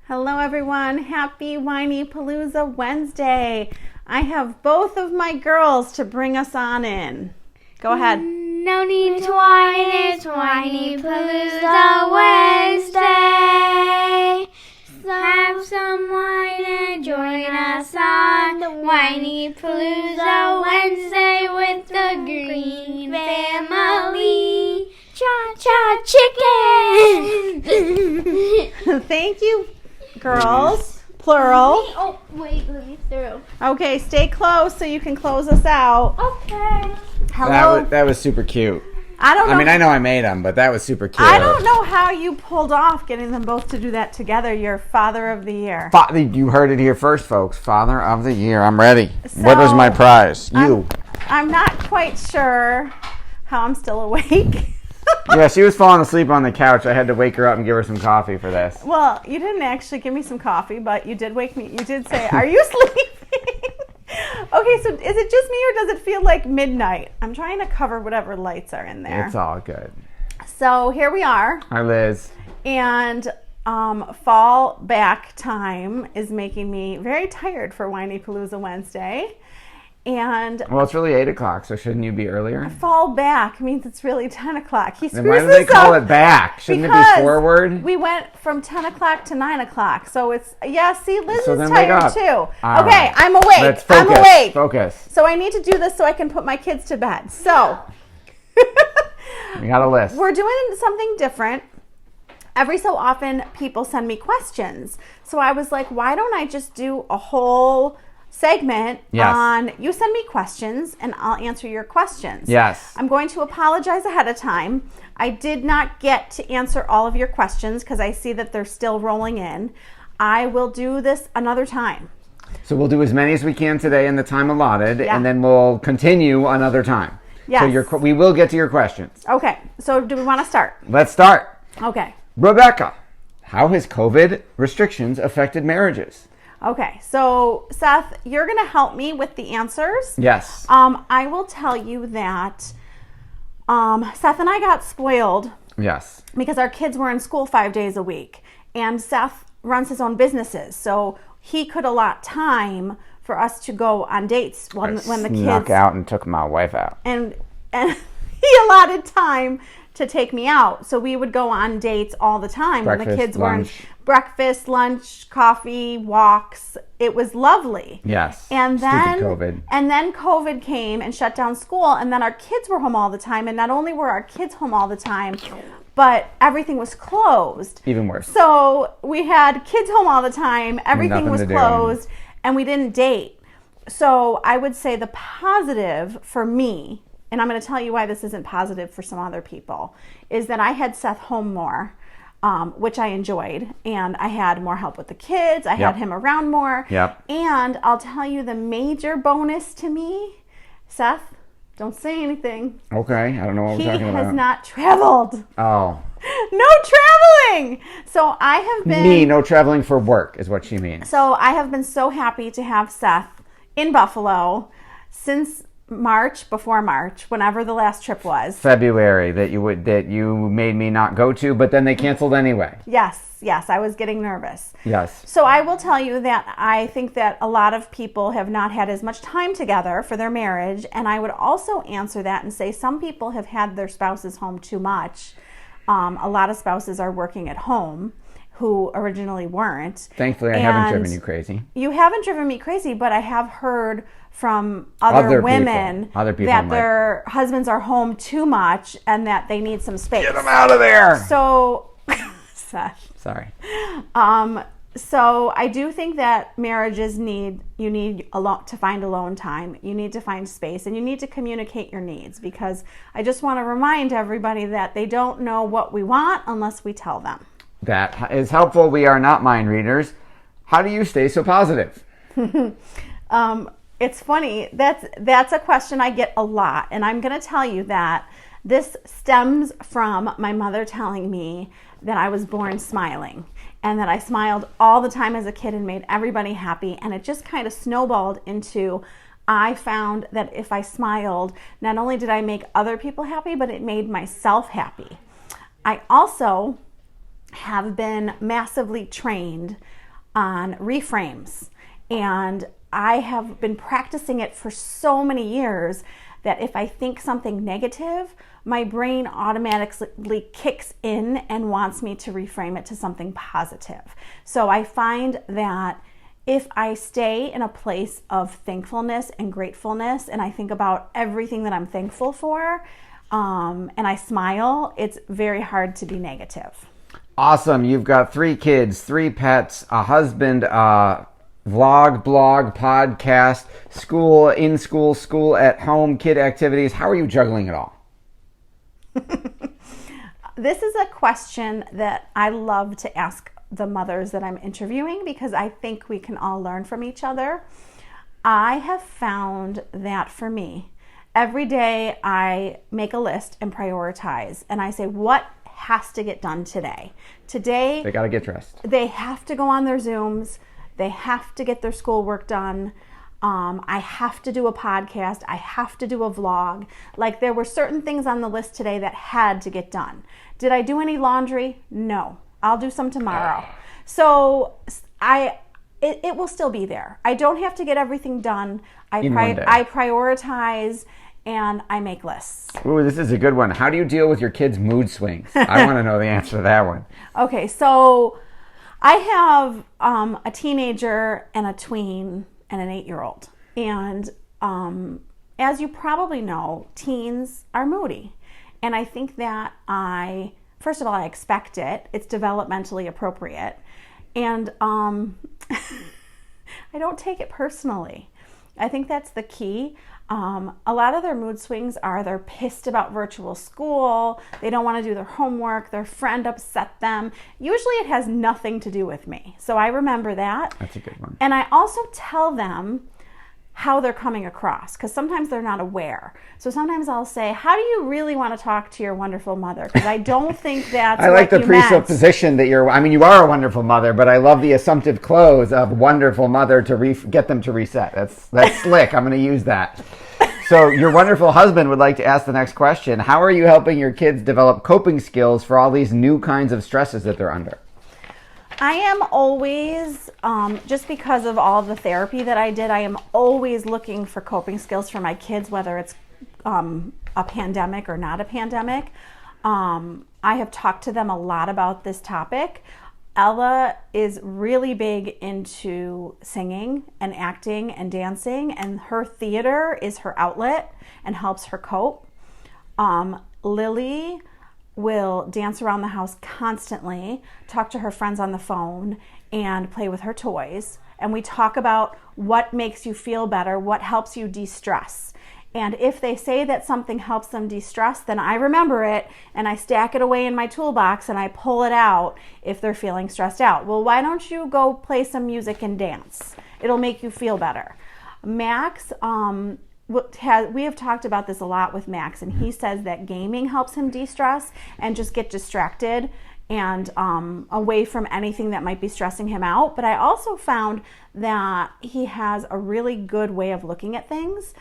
Hello everyone, happy Whiny Palooza Wednesday. I have both of my girls to bring us on in. Go ahead. No need to whine, it's Whiny Palooza Wednesday. Have some wine and join us on the Whiny Palooza Wednesday with the Green Family. Cha-cha chicken! Thank you, girls. Plural. Oh, wait, let me through. Okay, stay close so you can close us out. Okay. Hello. That was super cute. I don't know. I mean, I know I made them, but that was super cute. I don't know how you pulled off getting them both to do that together. You're Father of the Year. You heard it here first, folks. Father of the Year. I'm ready. What was my prize? You. I'm not quite sure how I'm still awake. Yeah, she was falling asleep on the couch. I had to wake her up and give her some coffee for this. Well, you didn't actually give me some coffee, but you did wake me. You did say, "Are you sleeping?" Okay, so is it just me or does it feel like midnight? I'm trying to cover whatever lights are in there. It's all good. So here we are. Hi, Liz. And fall back time is making me very tired for Whiny Palooza Wednesday. And Well, it's really 8 o'clock, so shouldn't you be earlier? fall back means it's really 10 o'clock. He screws Then why do this they call up it back? Shouldn't it because be forward? We went from 10 o'clock to 9 o'clock. So it's, see, Liz So is then wake tired up. too. All Okay, right. I'm awake. Let's focus. I'm awake. Focus. So I need to do this so I can put my kids to bed. So We got a list. we're doing something different. Every so often, people send me questions. So I was like, why don't I just do a whole segment on you send me questions and I'll answer your questions. Yes. I'm going to apologize ahead of time. I did not get to answer all of your questions because I see that they're still rolling in. I will do this another time. So we'll do as many as we can today in the time allotted, Yeah. and then we'll continue another time. Yes. So we will get to your questions. Okay, so do we want to start? Let's start. Okay. Rebecca, how has COVID restrictions affected marriages? Okay, so Seth, you're going to help me with the answers. Yes. I will tell you that Seth and I got spoiled Yes. because our kids were in school 5 days a week, and Seth runs his own businesses, so he could allot time for us to go on dates when the Snuck kids out and took my wife out. and he allotted time to take me out, so we would go on dates all the time when the Breakfast, kids were in lunch. breakfast, lunch, coffee, walks. It was lovely. Yes. And then Stupid COVID. And then COVID came and shut down school, and then our kids were home all the time, and not only were our kids home all the time, but everything was closed. Even worse. So we had kids home all the time, everything Nothing was to do. closed, and we didn't date. So I would say the positive for me, and I'm going to tell you why this isn't positive for some other people, is that I had Seth home more, which I enjoyed, and I had more help with the kids. I had him around more. Yep. And I'll tell you the major bonus to me, Seth, don't say anything. Okay, I don't know what we're talking about. He has not traveled. Oh. No traveling. So I have been... No traveling for work is what she means. So I have been so happy to have Seth in Buffalo since before March, whenever the last trip was. February that you made me not go to, but then they canceled anyway. Yes, I was getting nervous. Yes. So I will tell you that I think that a lot of people have not had as much time together for their marriage, and I would also answer that and say some people have had their spouses home too much. A lot of spouses are working at home who originally weren't. Thankfully, I haven't driven you crazy. You haven't driven me crazy, but I have heard from other women that their husbands are home too much and that they need some space. Get them out of there! So, Seth. Sorry. So I do think that marriages you need to find alone time. You need to find space, and you need to communicate your needs, because I just want to remind everybody that they don't know what we want unless we tell them. That is helpful. We are not mind readers. How do you stay so positive? It's funny. That's a question I get a lot, and I'm going to tell you that this stems from my mother telling me that I was born smiling, and that I smiled all the time as a kid and made everybody happy, and it just kind of snowballed into, I found that if I smiled, not only did I make other people happy, but it made myself happy. I also have been massively trained on reframes. And I have been practicing it for so many years that if I think something negative, my brain automatically kicks in and wants me to reframe it to something positive. So I find that if I stay in a place of thankfulness and gratefulness, and I think about everything that I'm thankful for, and I smile, it's very hard to be negative. Awesome. You've got 3 kids, 3 pets, a husband, vlog, blog, podcast, school, in school, school at home, kid activities. How are you juggling it all? This is a question that I love to ask the mothers that I'm interviewing because I think we can all learn from each other. I have found that for me, every day I make a list and prioritize, and I say, what has to get done today? Today, They got to get dressed. they have to go on their Zooms. They have to get their schoolwork done. I have to do a podcast. I have to do a vlog. Like, there were certain things on the list today that had to get done. Did I do any laundry? No. I'll do some tomorrow. So it will still be there. I don't have to get everything done. I prioritize and I make lists. Ooh, this is a good one. How do you deal with your kids' mood swings? I want to know the answer to that one. Okay, so I have a teenager and a tween and an 8-year-old. And as you probably know, teens are moody. And I think that first of all, I expect it. It's developmentally appropriate. And I don't take it personally. I think that's the key. A lot of their mood swings are they're pissed about virtual school. They don't want to do their homework. Their friend upset them. Usually it has nothing to do with me. So I remember that. That's a good one. And I also tell them how they're coming across, because sometimes they're not aware. So sometimes I'll say, how do you really want to talk to your wonderful mother? Because I don't think that's I like the what you meant. presupposition that you are a wonderful mother, but I love the assumptive close of wonderful mother to get them to reset. That's slick. I'm going to use that. So your wonderful husband would like to ask the next question. How are you helping your kids develop coping skills for all these new kinds of stresses that they're under? I am always, just because of all the therapy that I did, I am always looking for coping skills for my kids, whether it's a pandemic or not a pandemic. I have talked to them a lot about this topic. Ella is really big into singing and acting and dancing, and her theater is her outlet and helps her cope. Lily will dance around the house constantly, talk to her friends on the phone, and play with her toys. And we talk about what makes you feel better, what helps you de-stress. And if they say that something helps them de-stress, then I remember it and I stack it away in my toolbox and I pull it out if they're feeling stressed out. Well, why don't you go play some music and dance? It'll make you feel better. Max, we have talked about this a lot with Max, and he says that gaming helps him de-stress and just get distracted and away from anything that might be stressing him out. But I also found that he has a really good way of looking at things,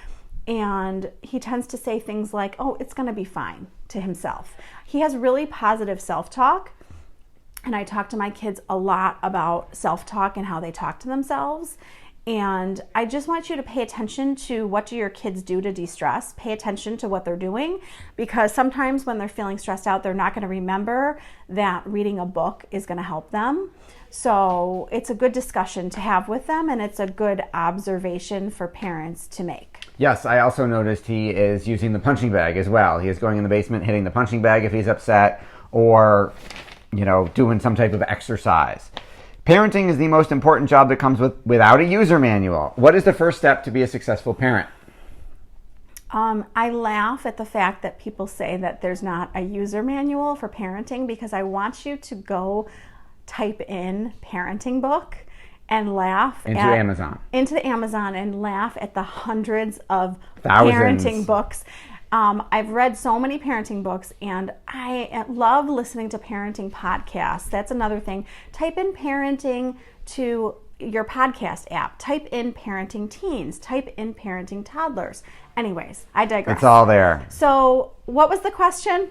and he tends to say things like, oh, it's going to be fine, to himself. He has really positive self-talk, and I talk to my kids a lot about self-talk and how they talk to themselves. And I just want you to pay attention to what do your kids do to de-stress. Pay attention to what they're doing, because sometimes when they're feeling stressed out, they're not going to remember that reading a book is going to help them. So it's a good discussion to have with them, and it's a good observation for parents to make. Yes, I also noticed he is using the punching bag as well. He is going in the basement, hitting the punching bag if he's upset, or, doing some type of exercise. Parenting is the most important job that comes without a user manual. What is the first step to be a successful parent? I laugh at the fact that people say that there's not a user manual for parenting, because I want you to go type in parenting book and laugh into Amazon and laugh at the hundreds of Thousands. Parenting books. I've read so many parenting books, and I love listening to parenting podcasts. That's another thing. Type in parenting to your podcast app. Type in parenting teens. Type in parenting toddlers. Anyways, I digress. It's all there. So what was the question?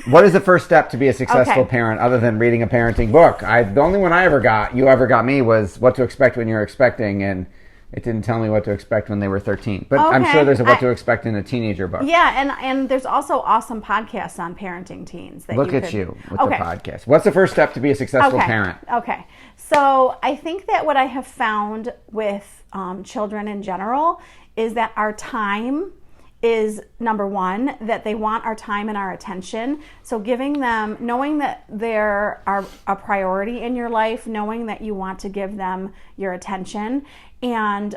What is the first step to be a successful Okay. parent other than reading a parenting book? The only one you ever got me was What to Expect When You're Expecting, and it didn't tell me what to expect when they were 13. But I'm Okay. sure there's a What to Expect in a Teenager book. Yeah, and there's also awesome podcasts on parenting teens. That Look you at could, you with Okay. the podcast. What's the first step to be a successful Okay. parent? Okay. So I think that what I have found with children in general is that our time is number one, that they want our time and our attention. So giving them, knowing that they're a priority in your life, knowing that you want to give them your attention. And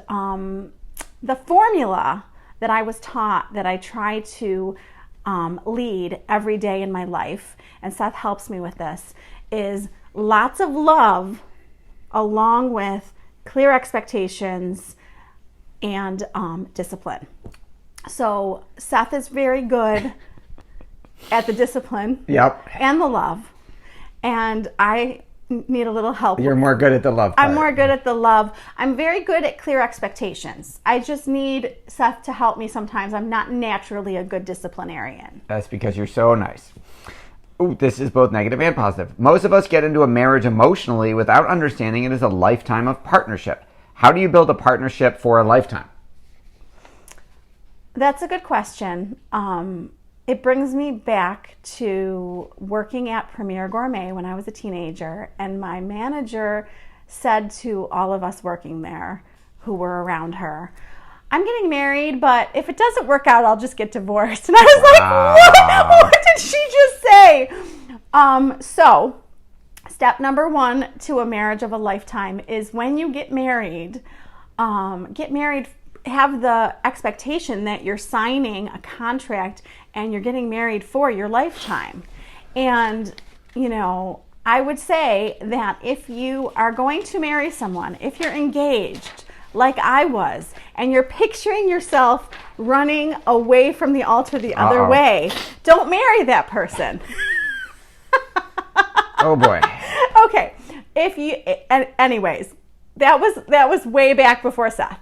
the formula that I was taught, that I try to lead every day in my life, and Seth helps me with this, is lots of love along with clear expectations and discipline. So Seth is very good at the discipline Yep. and the love, and I need a little help. You're more good at the love part. I'm more good at the love. I'm very good at clear expectations. I just need Seth to help me sometimes. I'm not naturally a good disciplinarian. That's because you're so nice. Ooh, this is both negative and positive. Most of us get into a marriage emotionally without understanding it is a lifetime of partnership. How do you build a partnership for a lifetime? That's a good question. It brings me back to working at Premier Gourmet when I was a teenager, and my manager said to all of us working there who were around her, "I'm getting married, but if it doesn't work out, I'll just get divorced." And I was like, what did she just say? So step number one to a marriage of a lifetime is when you get married, have the expectation that you're signing a contract and you're getting married for your lifetime. And, I would say that if you are going to marry someone, if you're engaged, like I was, and you're picturing yourself running away from the altar the other way, don't marry that person. Oh boy. Okay. Anyways, that was way back before Seth.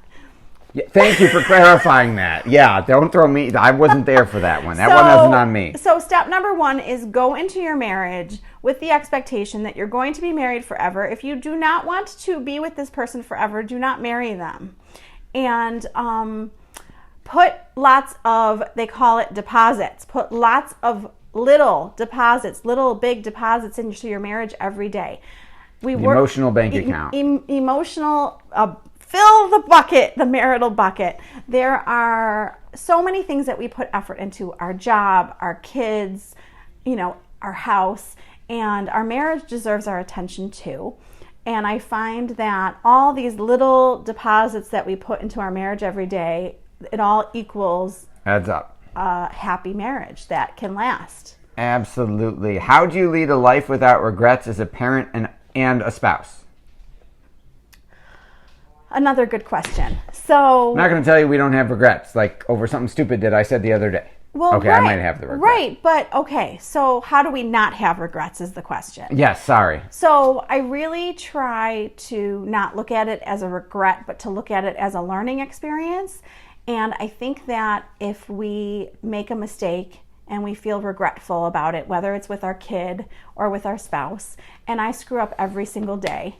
Yeah, thank you for clarifying that. Yeah, don't throw me. I wasn't there for that one. That one wasn't on me. So step number one is go into your marriage with the expectation that you're going to be married forever. If you do not want to be with this person forever, do not marry them. And put lots of, they call it deposits, put lots of little deposits, little big deposits into your marriage every day. Emotional bank account. Emotional, fill the bucket, the marital bucket. There are so many things that we put effort into: our job, our kids, our house, and our marriage deserves our attention too. And I find that all these little deposits that we put into our marriage every day, it all adds up. A happy marriage that can last. Absolutely. How do you lead a life without regrets as a parent and a spouse? Another good question. So I'm not going to tell you we don't have regrets, like over something stupid that I said the other day. Well, okay, right, I might have the regret. Right, but okay, so how do we not have regrets is the question. Yes, sorry. So I really try to not look at it as a regret, but to look at it as a learning experience. And I think that if we make a mistake and we feel regretful about it, whether it's with our kid or with our spouse, and I screw up every single day,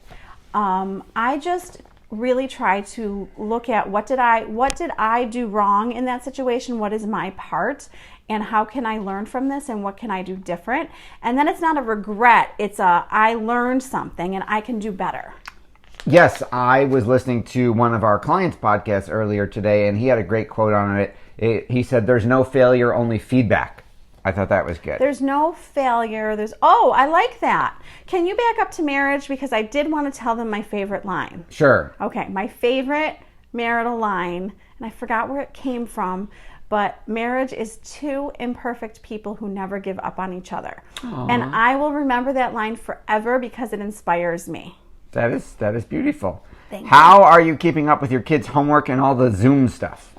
I just really try to look at what did I do wrong in that situation, what is my part, and how can I learn from this, and what can I do different. And then it's not a regret, it's I learned something and I can do better. Yes, I was listening to one of our clients' podcasts earlier today, and he had a great quote on it. He said, "There's no failure, only feedback." I thought that was good. There's no failure. I like that. Can you back up to marriage? Because I did want to tell them my favorite line. Sure. Okay, my favorite marital line, and I forgot where it came from, but marriage is two imperfect people who never give up on each other. Aww. And I will remember that line forever because it inspires me. That is beautiful. Thank you. How are you keeping up with your kids' homework and all the Zoom stuff?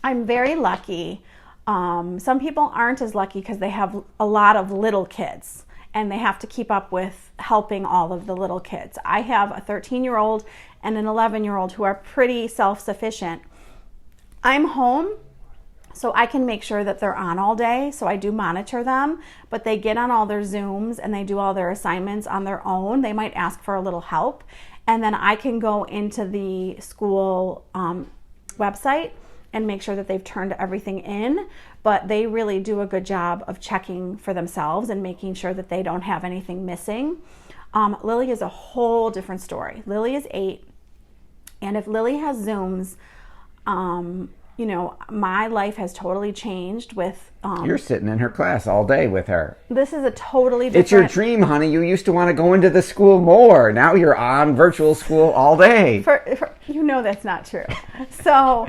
I'm very lucky. Some people aren't as lucky because they have a lot of little kids and they have to keep up with helping all of the little kids. I have a 13-year-old and an 11-year-old who are pretty self-sufficient. I'm home So I can make sure that they're on all day. So I do monitor them, but they get on all their Zooms and they do all their assignments on their own. They might ask for a little help. And then I can go into the school website and make sure that they've turned everything in. But they really do a good job of checking for themselves and making sure that they don't have anything missing. Lily is a whole different story. Lily is 8. And if Lily has Zooms, you know, my life has totally changed with... You're sitting in her class all day with her. This is a totally different... It's your dream, honey. You used to want to go into the school more. Now you're on virtual school all day. You know that's not true. So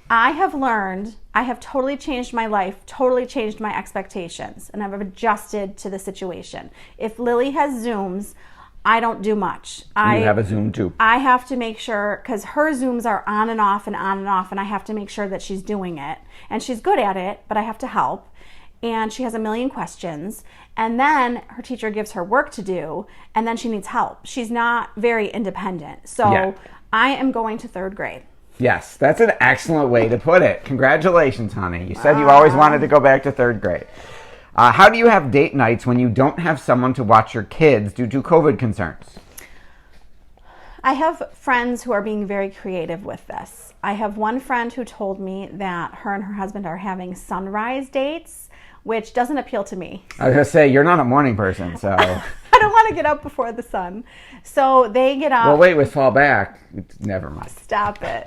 I have learned, I have totally changed my life, totally changed my expectations, and I've adjusted to the situation. If Lily has Zooms, I don't do much. You have a Zoom too. I have to make sure, because her Zooms are on and off and on and off, and I have to make sure that she's doing it. And she's good at it, but I have to help. And she has a million questions. And then her teacher gives her work to do, and then she needs help. She's not very independent. So yeah. I am going to 3rd grade. Yes, that's an excellent way to put it. Congratulations, honey. You said you always wanted to go back to 3rd grade. How do you have date nights when you don't have someone to watch your kids due to COVID concerns? I have friends who are being very creative with this. I have one friend who told me that her and her husband are having sunrise dates, which doesn't appeal to me. I was going to say, you're not a morning person, so... I don't want to get up before the sun. So they get up... Well, wait, with fall back, never mind. Stop it.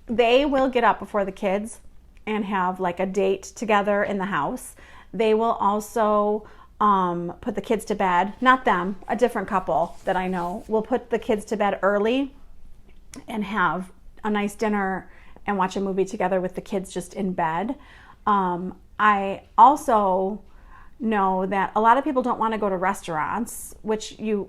They will get up before the kids and have like a date together in the house. They will also put the kids to bed. Not them, a different couple that I know will put the kids to bed early and have a nice dinner and watch a movie together with the kids just in bed. I also know that a lot of people don't want to go to restaurants, which we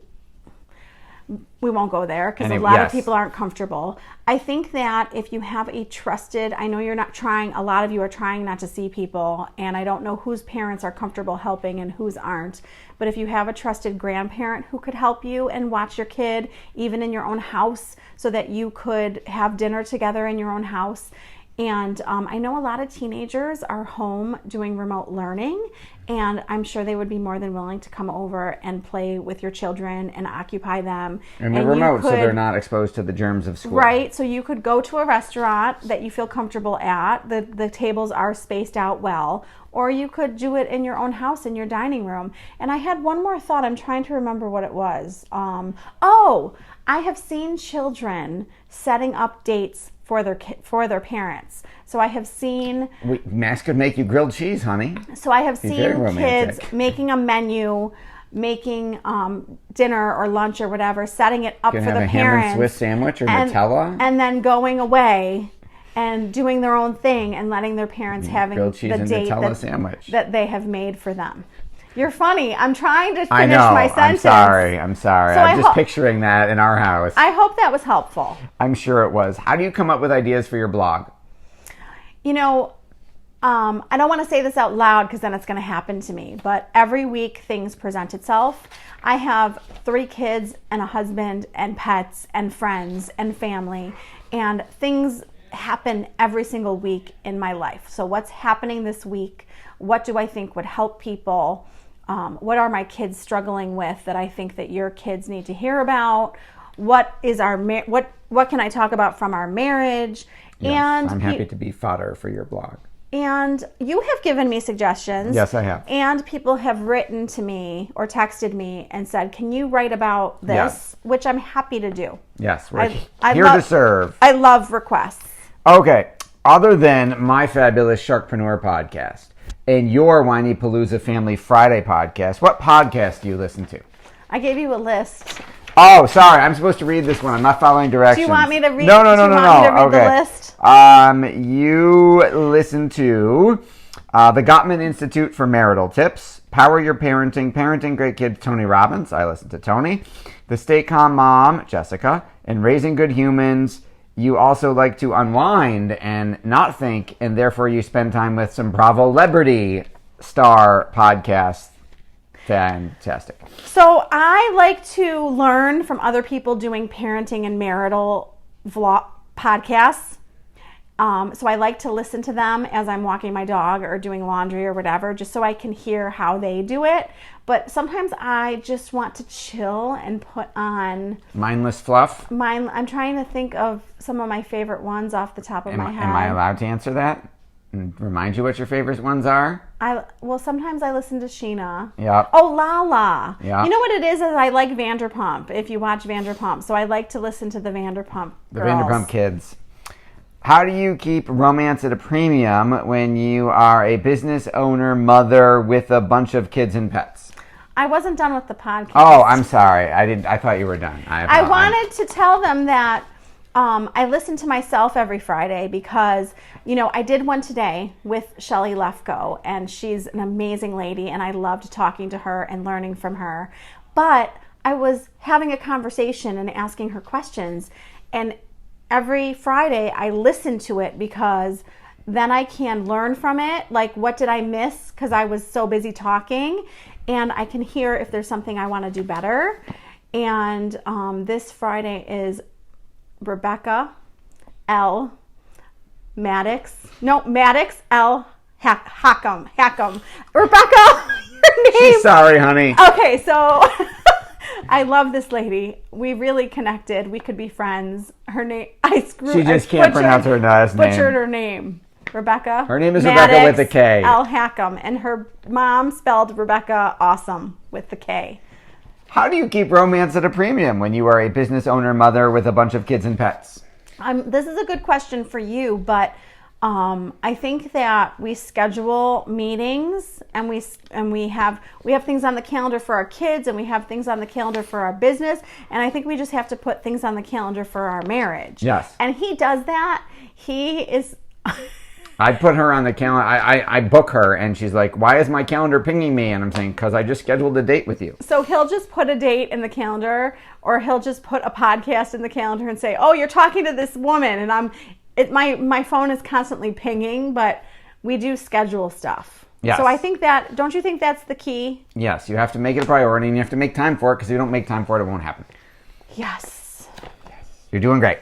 won't go there because a lot of people aren't comfortable. I think that if you have a trusted, I know you're not trying, a lot of you are trying not to see people, and I don't know whose parents are comfortable helping and whose aren't, but if you have a trusted grandparent who could help you and watch your kid even in your own house so that you could have dinner together in your own house. And I know a lot of teenagers are home doing remote learning, and I'm sure they would be more than willing to come over and play with your children and occupy them. And they're remote, so they're not exposed to the germs of school. Right, so you could go to a restaurant that you feel comfortable at. The tables are spaced out well. Or you could do it in your own house, in your dining room. And I had one more thought. I'm trying to remember what it was. I have seen children setting up dates for their parents. So I have seen... Max could make you grilled cheese, honey. So I have seen kids making a menu, making dinner or lunch or whatever, setting it up for the parents. Have a ham and Swiss sandwich or Nutella. And then going away and doing their own thing and letting their parents having grilled cheese the and date Nutella sandwich that they have made for them. You're funny. I'm trying to finish my sentence. I'm sorry. So I'm just picturing that in our house. I hope that was helpful. I'm sure it was. How do you come up with ideas for your blog? You know, I don't want to say this out loud because then it's going to happen to me, but every week things present itself. I have 3 kids and a husband and pets and friends and family, and things happen every single week in my life. So what's happening this week? What do I think would help people? What are my kids struggling with that I think that your kids need to hear about? What is what can I talk about from our marriage? Yes, and I'm happy to be fodder for your blog. And you have given me suggestions. Yes, I have. And people have written to me or texted me and said, "Can you write about this?" Yes. Which I'm happy to do. Yes, we're here to serve. I love requests. Okay, other than My Fabulous Sharkpreneur podcast and your Whiny Palooza Family Friday podcast, what podcast do you listen to? I gave you a list. Oh, sorry. I'm supposed to read this one. I'm not following directions. Do you want me to read? No. The list? You listen to the Gottman Institute for Marital Tips, Power Your Parenting Great Kids, Tony Robbins. I listen to Tony. The Stay Calm Mom, Jessica, and Raising Good Humans. You also like to unwind and not think, and therefore you spend time with some Bravo Celebrity star podcasts. Fantastic. So I like to learn from other people doing parenting and marital vlog podcasts. So I like to listen to them as I'm walking my dog or doing laundry or whatever, just so I can hear how they do it. But sometimes I just want to chill and put on Mindless fluff. I'm trying to think of some of my favorite ones off the top of my head. Am I allowed to answer that? And remind you what your favorite ones are? Well, sometimes I listen to Sheena. Yeah. Oh, Lala. Yeah. You know what it is I like Vanderpump, if you watch Vanderpump. So I like to listen to the Vanderpump The girls. Vanderpump Kids. How do you keep romance at a premium when you are a business owner, mother with a bunch of kids and pets? I wasn't done with the podcast. Oh, I'm sorry. I thought you were done. I wanted to tell them that I listen to myself every Friday because, I did one today with Shelly Lefko, and she's an amazing lady, and I loved talking to her and learning from her. But I was having a conversation and asking her questions, and every Friday I listen to it because then I can learn from it. Like, what did I miss because I was so busy talking? And I can hear if there's something I want to do better. And this Friday is Rebecca L. Maddox L. Hackham. Rebecca, your name. She's sorry, honey. Okay, so I love this lady. We really connected. We could be friends. Her name, She just can't pronounce her last name. Butchered her name. Rebecca. Her name is Maddox Rebecca with a K. L. Hackham. And her mom spelled Rebecca awesome with the K. How do you keep romance at a premium when you are a business owner, mother with a bunch of kids and pets? This is a good question for you, but I think that we schedule meetings and we have things on the calendar for our kids and we have things on the calendar for our business, and I think we just have to put things on the calendar for our marriage. Yes. And he does that. He is. I put her on the calendar. I book her, and she's like, "Why is my calendar pinging me?" And I'm saying, "Because I just scheduled a date with you." So he'll just put a date in the calendar, or he'll just put a podcast in the calendar and say, "Oh, you're talking to this woman," and my phone is constantly pinging, but we do schedule stuff. Yes. So I think that, don't you think that's the key? Yes, you have to make it a priority, and you have to make time for it, because if you don't make time for it, it won't happen. Yes. You're doing great.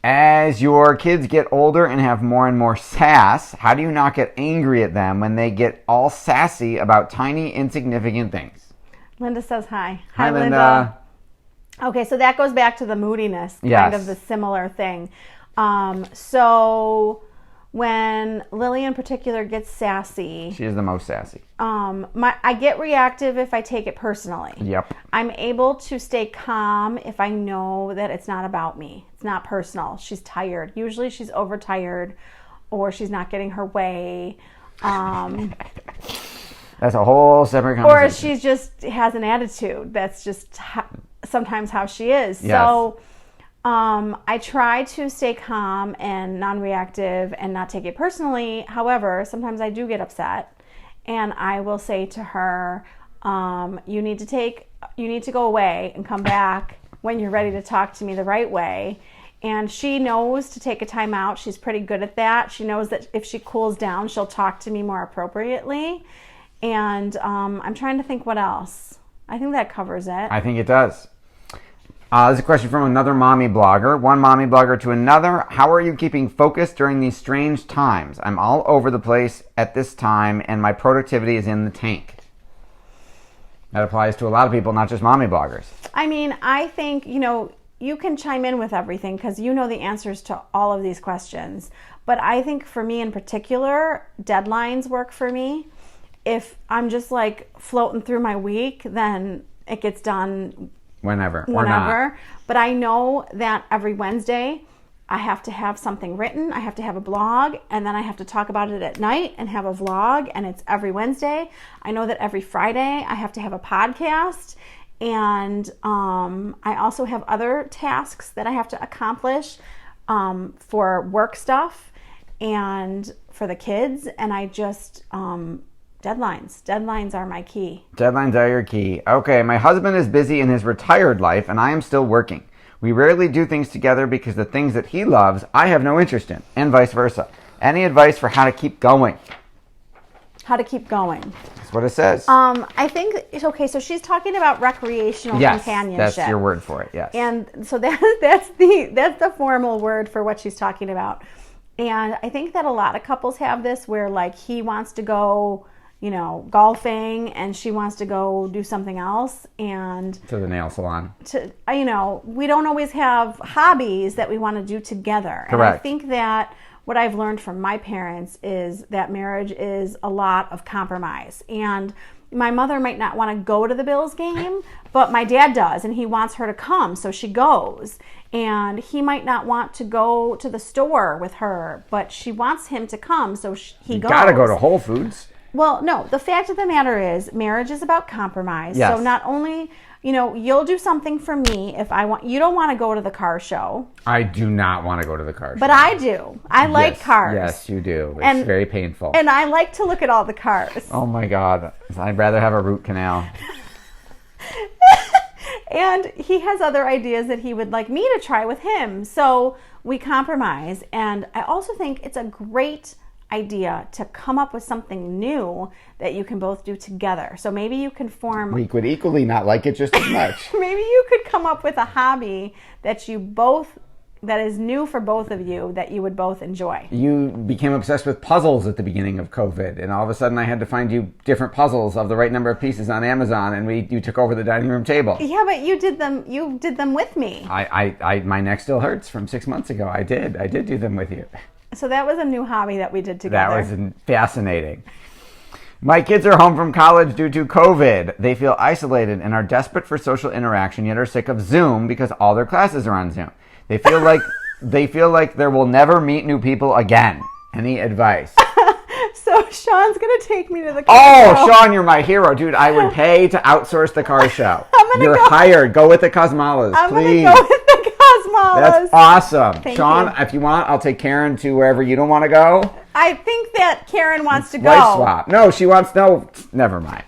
As your kids get older and have more and more sass, how do you not get angry at them when they get all sassy about tiny, insignificant things? Linda says hi. Hi, Linda. Okay, so that goes back to the moodiness, kind Yes. of the similar thing. So when Lily in particular gets sassy, She is the most sassy. I get reactive if I take it personally. Yep. I'm able to stay calm if I know that it's not about me. It's not personal. She's tired. Usually she's overtired, or she's not getting her way. That's a whole separate conversation. Or she just has an attitude. That's just sometimes how she is. Yes. So I try to stay calm and non-reactive and not take it personally. However, sometimes I do get upset, and I will say to her, you need to go away and come back when you're ready to talk to me the right way. And she knows to take a time out. She's pretty good at that. She knows that if she cools down, she'll talk to me more appropriately. And I'm trying to think what else. I think that covers it. I think it does. This is a question from another mommy blogger. One mommy blogger to another. How are you keeping focused during these strange times? I'm all over the place at this time, and my productivity is in the tank. That applies to a lot of people, not just mommy bloggers. I mean, I think, you can chime in with everything because you know the answers to all of these questions. But I think for me in particular, deadlines work for me. If I'm just like floating through my week, then it gets done Whenever. Or not. But I know that every Wednesday I have to have something written, I have to have a blog, and then I have to talk about it at night and have a vlog, and it's every Wednesday. I know that every Friday I have to have a podcast, and I also have other tasks that I have to accomplish for work stuff and for the kids, and I just... Deadlines are my key. Deadlines are your key. Okay, my husband is busy in his retired life and I am still working. We rarely do things together because the things that he loves, I have no interest in, and vice versa. Any advice for how to keep going? How to keep going. That's what it says. I think, okay, so she's talking about recreational companionship. Yes, that's your word for it, yes. And so that's the formal word for what she's talking about. And I think that a lot of couples have this where like he wants to go, golfing and she wants to go do something else. And To the nail salon. we don't always have hobbies that we want to do together. Correct. And I think that what I've learned from my parents is that marriage is a lot of compromise. And my mother might not want to go to the Bills game, but my dad does, and he wants her to come, so she goes. And he might not want to go to the store with her, but she wants him to come, so he goes. You gotta go to Whole Foods. Well, no, the fact of the matter is marriage is about compromise. Yes. So not only, you'll do something for me if I want. You don't want to go to the car show. I do not want to go to the car show. But I do. I like cars. Yes, you do. It's very painful. And I like to look at all the cars. Oh my God. I'd rather have a root canal. And he has other ideas that he would like me to try with him. So we compromise. And I also think it's a great idea to come up with something new that you can both do together. So maybe you can form... We could equally not like it just as much. Maybe you could come up with a hobby that is new for both of you that you would both enjoy. You became obsessed with puzzles at the beginning of COVID, and all of a sudden I had to find you different puzzles of the right number of pieces on Amazon, and you took over the dining room table. Yeah, but you did them with me. My neck still hurts from 6 months ago. I did do them with you. So that was a new hobby that we did together. That was fascinating. My kids are home from college due to COVID. They feel isolated and are desperate for social interaction, yet are sick of Zoom because all their classes are on Zoom. They feel like they will never meet new people again. Any advice? So Sean's gonna take me to the car Oh, show. Sean, you're my hero, dude. I would pay to outsource the car show. You're hired. Go with the Cosmalas, please. I'm gonna go with the Cosmalas. That's awesome. Thank Sean, you. if you want, I'll take Karen to wherever you don't want to go. I think that Karen wants to go. Wife swap. No, she wants no. Never mind.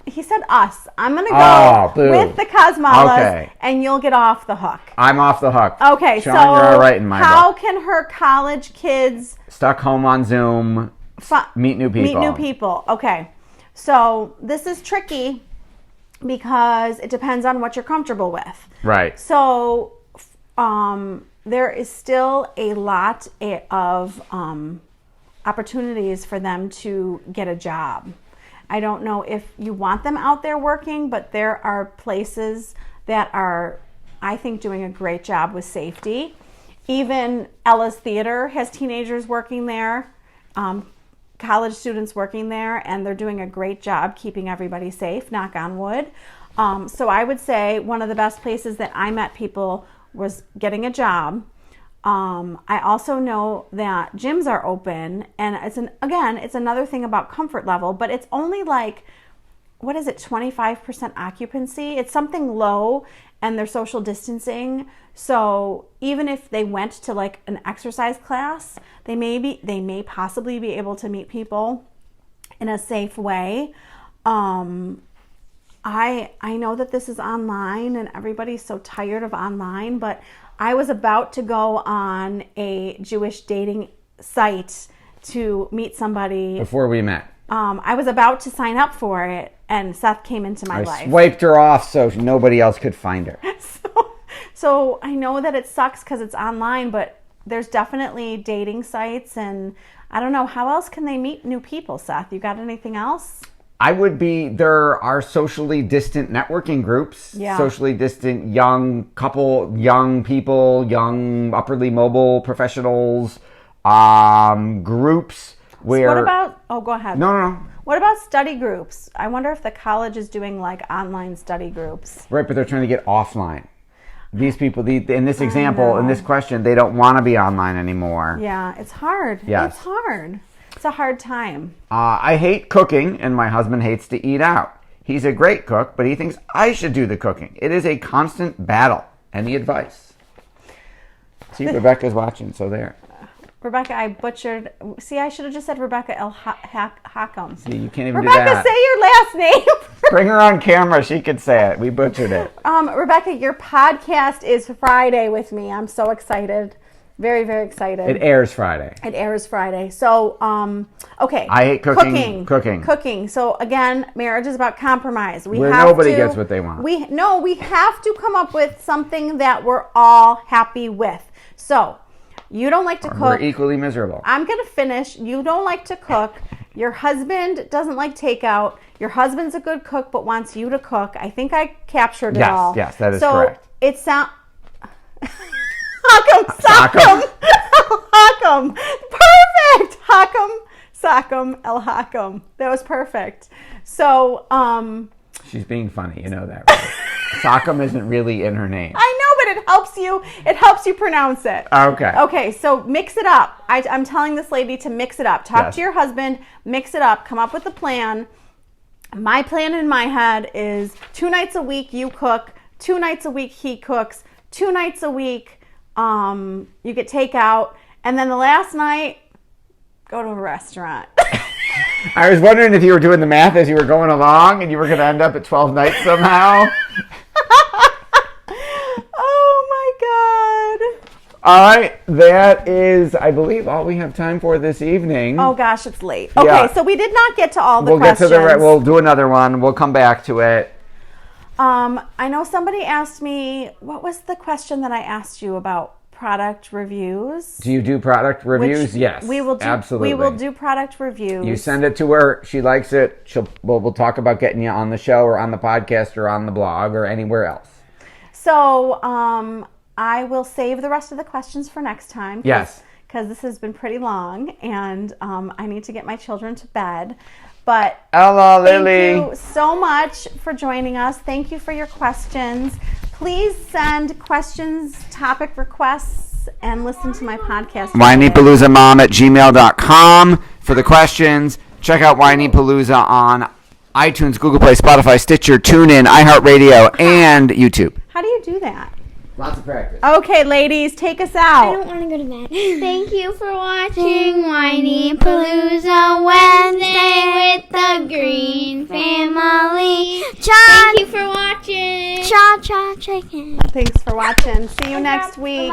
He said us. I'm gonna Oh, go boo. with the Cosmalas, Okay. and you'll get off the hook. I'm off the hook. Okay, Sean, so you're all right in my how book. can her college kids Stuck home on Zoom. Meet new people. Meet new people. Okay, so this is tricky because it depends on what you're comfortable with. Right. So there is still a lot of opportunities for them to get a job. I don't know if you want them out there working, but there are places that are, I think, doing a great job with safety. Even Ella's Theater has teenagers working there, college students working there, and they're doing a great job keeping everybody safe, knock on wood. So I would say one of the best places that I met people was getting a job. I also know that gyms are open, and it's another thing about comfort level, but it's only like, 25% occupancy? It's something low, and they're social distancing. So even if they went to like an exercise class, they may possibly be able to meet people in a safe way. I know that this is online and everybody's so tired of online, but I was about to go on a Jewish dating site to meet somebody. Before we met. I was about to sign up for it, and Seth came into my life. I swiped her off so nobody else could find her. So I know that it sucks because it's online, but there's definitely dating sites, and I don't know, how else can they meet new people, Seth? You got anything else? There are socially distant networking groups, Yeah. Socially distant young couple, young people, young upperly mobile professionals, groups where... What about, go ahead. No. What about study groups? I wonder if the college is doing like online study groups. Right, but they're trying to get offline. These people, in this example, in this question, they don't want to be online anymore. Yeah, it's hard. Yes. It's hard. It's a hard time. I hate cooking, and my husband hates to eat out. He's a great cook, but he thinks I should do the cooking. It is a constant battle. Any advice? See, Rebecca's watching, so there. Rebecca, I butchered. See, I should have just said Rebecca El Hakam. See, you can't even Rebecca, do that. say your last name. Bring her on camera. She could say it. We butchered it. Rebecca, your podcast is Friday with me. I'm so excited. Very, very excited. It airs Friday. It airs Friday. So, okay. I hate cooking. Cooking. So again, marriage is about compromise. Where nobody gets what they want. We have to come up with something that we're all happy with. So, You don't like to cook. We're equally miserable. I'm going to finish. You don't like to cook. Your husband doesn't like takeout. Your husband's a good cook but wants you to cook. I think I captured it all. Yes, that is correct. So it sounds... Hakam, Sock'em. Hakam. Perfect. Hakam, Sock'em, El Hakam. That was perfect. So, She's being funny. You know that, right? Sock'em isn't really in her name. I know, but it helps you. It helps you pronounce it. Okay. Okay, so mix it up. I'm telling this lady to mix it up. Talk to your husband, mix it up, come up with a plan. My plan in my head is 2 nights a week you cook, 2 nights a week he cooks, 2 nights a week you get takeout, and then the last night, go to a restaurant. I was wondering if you were doing the math as you were going along and you were going to end up at 12 nights somehow. Oh my God. All right, that is, I believe, all we have time for this evening. Oh gosh, it's late. Okay, so we did not get to all the questions. We'll do another one. We'll come back to it. I know somebody asked me, what was the question that I asked you about product reviews? Do you do product reviews? Yes, we will do, absolutely. We will do product reviews. You send it to her. She likes it. We'll talk about getting you on the show or on the podcast or on the blog or anywhere else. So I will save the rest of the questions for next time. Yes. Because this has been pretty long and I need to get my children to bed. But hello, Lily. Thank you so much for joining us. Thank you for your questions. Please send questions, topic requests, and listen to my podcast. WhinyPaloozaMom@gmail.com for the questions. Check out Whinypalooza on iTunes, Google Play, Spotify, Stitcher, TuneIn, iHeartRadio, and YouTube. How do you do that? Lots of practice. Okay, ladies, take us I out. don't want to go to bed. Thank you for watching Whiny Palooza Wednesday with the Green Family. Thank you for watching. Cha-cha chicken. Thanks for watching. See you next week.